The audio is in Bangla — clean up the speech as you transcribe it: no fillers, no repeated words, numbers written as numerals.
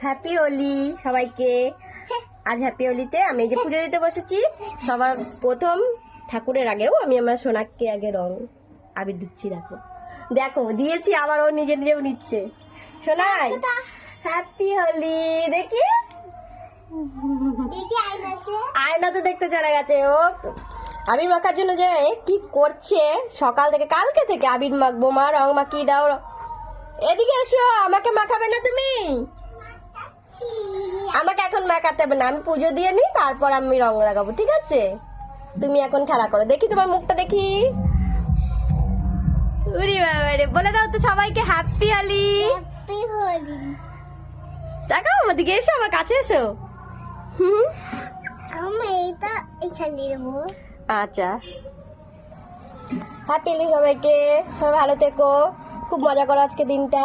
হ্যাপি হোলি সবাইকে। আজ হ্যাপি হোলিতে আমি এই যে পুজো দিতে বসেছি। সবার প্রথম ঠাকুরের আগেও আমি আমার সোনাকে আগে রং আবির দিচ্ছি। দেখো দেখো দিয়েছি, আবার ও নিজে নিজেও নিচ্ছে। সোনাই হ্যাপি হোলি। দেখি আয়নাতে দেখতে চলে গেছে ও। আবির মাখার জন্য যে কি করছে সকাল থেকে, কালকে থেকে আবির মাখবো, মা রং মাখিয়ে দাও। এদিকে এসো, আমাকে মাখাবে না তুমি? আমাকে এখন মাখাতে হবে না, আমি পুজো দিয়ে নিই তারপর আমি রং লাগাবো, ঠিক আছে? তুমি এখন খেলা করো। দেখি তোমার মুখটা দেখি। উরি বাবা রে, বলে দাও তো সবাইকে হ্যাপি হোলি। হ্যাপি হোলি। তাকাও ওদিকে, এসো আমার কাছে এসো। আমি এটা এখানে দেবো। আচ্ছা, হ্যাপি হোলি সবাইকে। সবাই ভালো থেকো, খুব মজা করো আজকে দিনটা।